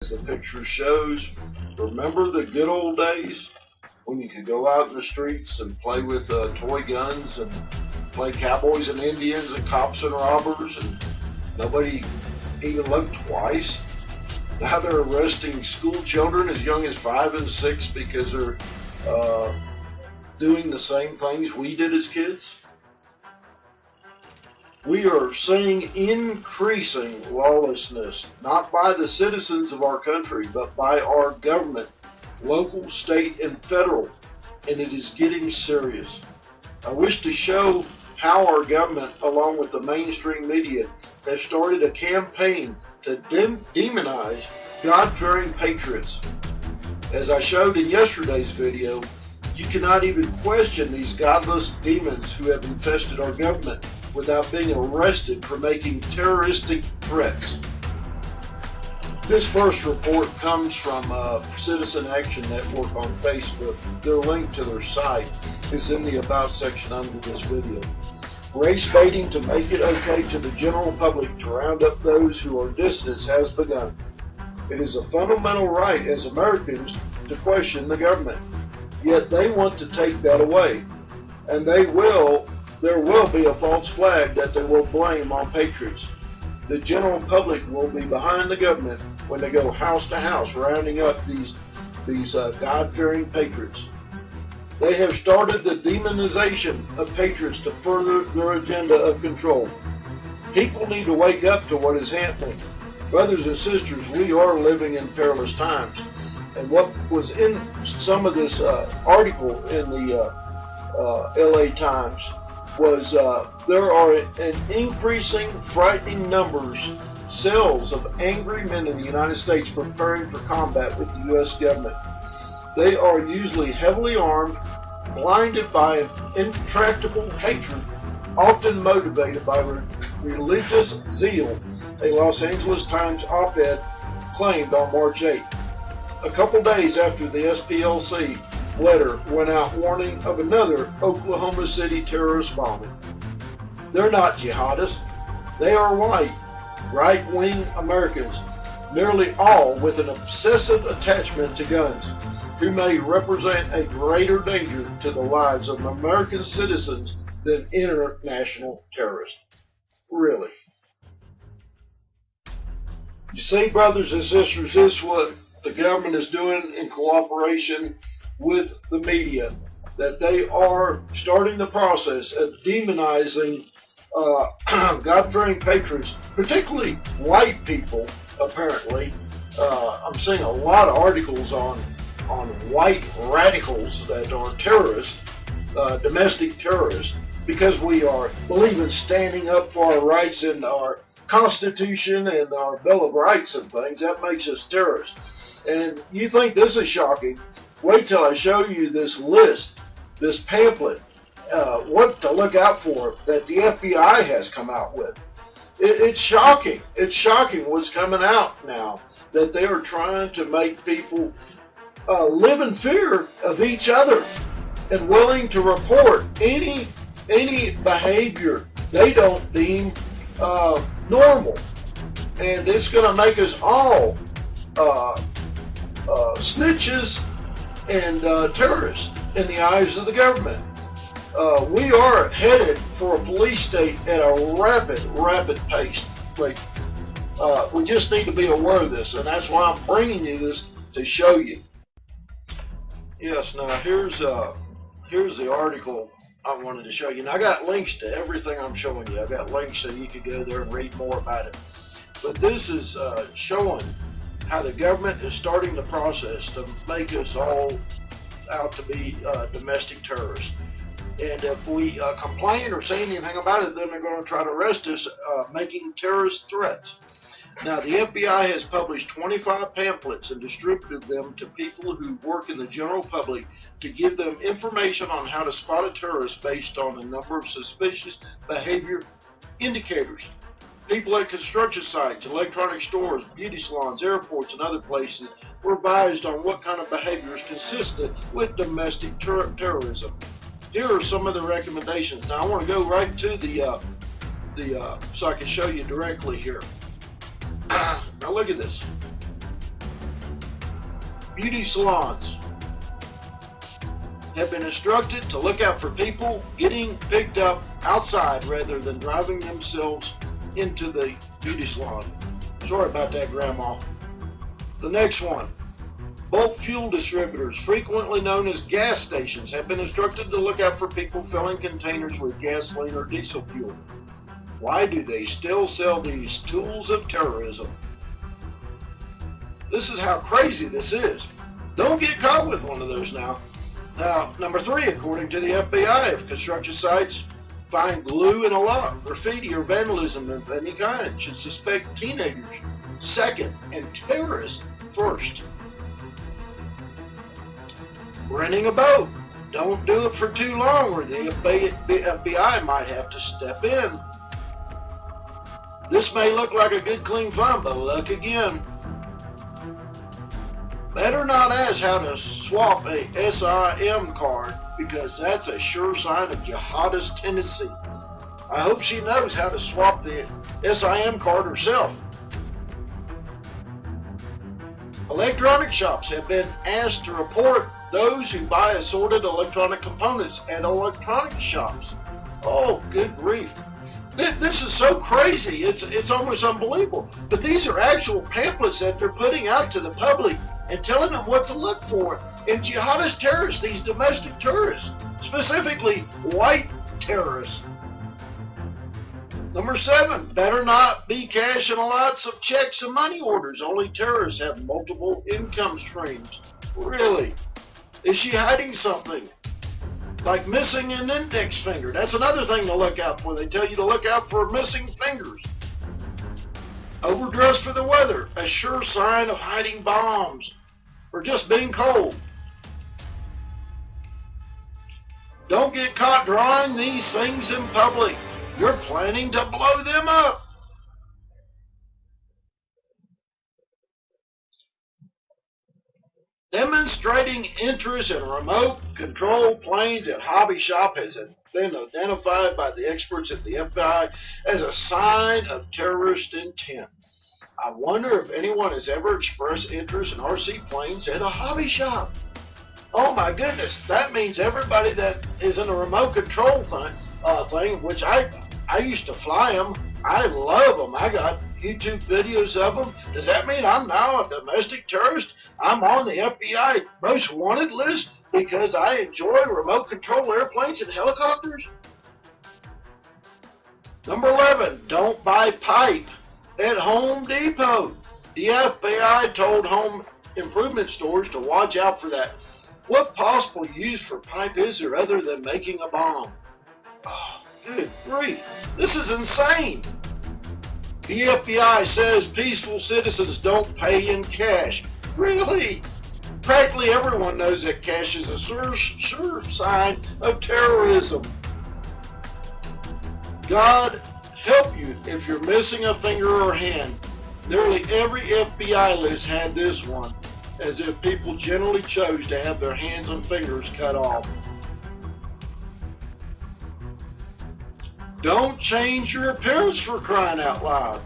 As the picture shows, remember the good old days when you could go out in the streets and play with toy guns and play cowboys and Indians and cops and robbers, and nobody even looked twice? Now they're arresting school children as young as 5 and 6 because they're doing the same things we did as kids. We are seeing increasing lawlessness, not by the citizens of our country, but by our government, local, state, and federal, and it is getting serious. I wish to show how our government, along with the mainstream media, has started a campaign to demonize God-fearing patriots. As I showed in yesterday's video, you cannot even question these godless demons who have infested our government without being arrested for making terroristic threats. This first report comes from Citizen Action Network on Facebook. Their link to their site is in the About section under this video. Race baiting to make it okay to the general public to round up those who are dissidents has begun. It is a fundamental right as Americans to question the government, yet they want to take that away, and there will be a false flag that they will blame on patriots. The general public will be behind the government when they go house to house rounding up these God-fearing patriots. They have started the demonization of patriots to further their agenda of control. People need to wake up to what is happening. Brothers and sisters, we are living in perilous times. And what was in some of this article in the LA Times was there are an increasing, frightening cells of angry men in the United States preparing for combat with the U.S. government. They are usually heavily armed, blinded by an intractable hatred, often motivated by religious zeal, a Los Angeles Times op-ed claimed on March 8. A couple days after the SPLC letter went out warning of another Oklahoma City terrorist bombing. They're not jihadists. They are white, right-wing Americans, nearly all with an obsessive attachment to guns, who may represent a greater danger to the lives of American citizens than international terrorists. Really. You see, brothers and sisters, this is what the government is doing in cooperation with the media, that they are starting the process of demonizing God-fearing patriots, particularly white people, apparently. I'm seeing a lot of articles on white radicals that are terrorists, domestic terrorists, because we believe in standing up for our rights in our Constitution and our Bill of Rights and things. That makes us terrorists. And you think this is shocking? Wait till I show you this list, this pamphlet, what to look out for that the FBI has come out with. It's shocking. It's shocking what's coming out now, that they are trying to make people live in fear of each other and willing to report any behavior they don't deem normal. And it's going to make us all snitches and terrorists in the eyes of the government. We are headed for a police state at a rapid pace. We just need to be aware of this, and that's why I'm bringing you this to show you. Yes, now here's the article I wanted to show you. Now I got links to everything I'm showing you. I've got links so you can go there and read more about it. But this is showing how the government is starting the process to make us all out to be domestic terrorists. And if we complain or say anything about it, then they're going to try to arrest us making terrorist threats. Now, the FBI has published 25 pamphlets and distributed them to people who work in the general public to give them information on how to spot a terrorist based on a number of suspicious behavior indicators. People at construction sites, electronic stores, beauty salons, airports, and other places were advised on what kind of behavior is consistent with domestic terrorism. Here are some of the recommendations. Now, I want to go right to so I can show you directly here. Now, look at this. beauty salons have been instructed to look out for people getting picked up outside rather than driving themselves into the beauty salon. Sorry about that, Grandma. The next one. Bulk fuel distributors, frequently known as gas stations, have been instructed to look out for people filling containers with gasoline or diesel fuel. Why do they still sell these tools of terrorism? This is how crazy this is. Don't get caught with one of those now. Now, number 3, according to the FBI, if construction sites find glue in a lock, graffiti, or vandalism of any kind, should suspect teenagers second and terrorists first. Renting a boat. Don't do it for too long or the FBI might have to step in. This may look like a good clean fun, but look again. Better not ask how to swap a SIM card, because that's a sure sign of jihadist tendency. I hope she knows how to swap the SIM card herself. Electronic shops have been asked to report those who buy assorted electronic components at electronic shops. Oh, good grief. This is so crazy, it's almost unbelievable. But these are actual pamphlets that they're putting out to the public and telling them what to look for. And jihadist terrorists, these domestic terrorists, specifically white terrorists. Number 7, better not be cashing lots of checks and money orders. Only terrorists have multiple income streams. Really? Is she hiding something? Like missing an index finger. That's another thing to look out for. They tell you to look out for missing fingers. Overdressed for the weather. A sure sign of hiding bombs or just being cold. Don't get caught drawing these things in public. You're planning to blow them up. Demonstrating interest in remote control planes at hobby shop has been identified by the experts at the FBI as a sign of terrorist intent. I wonder if anyone has ever expressed interest in RC planes at a hobby shop. Oh my goodness, that means everybody that is in a remote control thing, which I used to fly them. I love them. I got YouTube videos of them. Does that mean I'm now a domestic terrorist? I'm on the FBI most wanted list because I enjoy remote control airplanes and helicopters? Number 11, don't buy pipe at Home Depot. The FBI told home improvement stores to watch out for that. What possible use for pipe is there other than making a bomb? Oh, good grief. This is insane. The FBI says peaceful citizens don't pay in cash. Really? Practically everyone knows that cash is a sure sign of terrorism. God help you if you're missing a finger or hand. Nearly every FBI list had this one, as if people generally chose to have their hands and fingers cut off. Don't change your appearance, for crying out loud.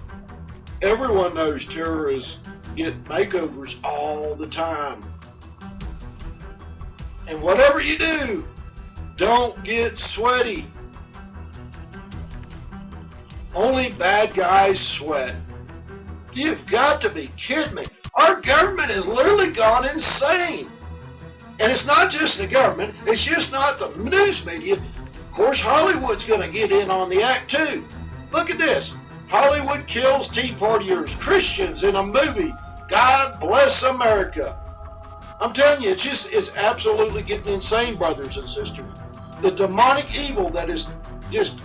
Everyone knows terrorists get makeovers all the time. And whatever you do, don't get sweaty. Only bad guys sweat. You've got to be kidding me. Our government has literally gone insane. And it's not just the government, it's just not the news media. Of course, Hollywood's going to get in on the act too. Look at this. Hollywood kills Tea Partiers, Christians in a movie. God bless America. I'm telling you, it's absolutely getting insane, brothers and sisters. The demonic evil that is just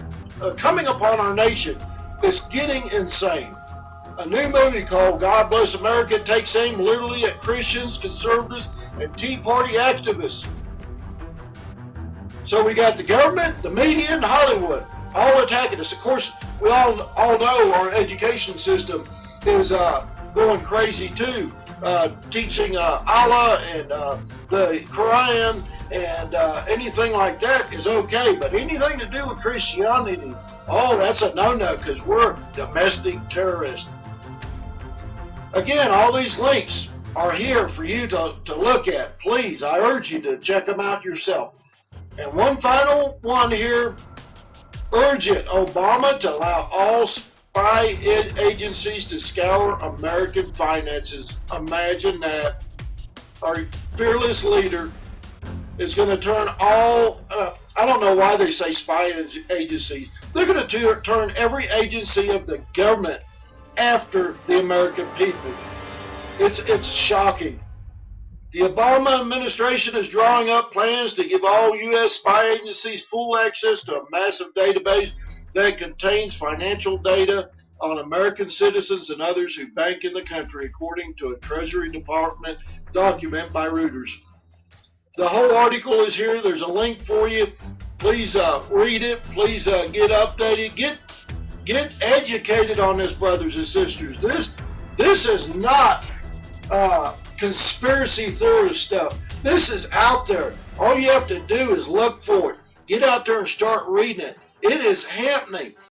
coming upon our nation is getting insane. A new movie called God Bless America takes aim literally at Christians, conservatives, and Tea Party activists. So we got the government, the media, and Hollywood all attacking us. Of course, we all know our education system is going crazy too, teaching Allah and the Quran and anything like that is okay, but anything to do with Christianity, oh, that's a no-no, because we're domestic terrorists. Again, all these links are here for you to look at. Please, I urge you to check them out yourself. And one final one here, urgent Obama to allow all spy agencies to scour American finances. Imagine that. Our fearless leader is going to turn all, I don't know why they say spy agencies. They're going to turn every agency of the government after the American people. It's shocking. The Obama administration is drawing up plans to give all U.S. spy agencies full access to a massive database that contains financial data on American citizens and others who bank in the country, according to a Treasury Department document by Reuters. The whole article is here. There's a link for you. Please read it. Please get updated. Get educated on this, brothers and sisters. This is not conspiracy theorist stuff. This is out there. All you have to do is look for it. Get out there and start reading it. It is happening.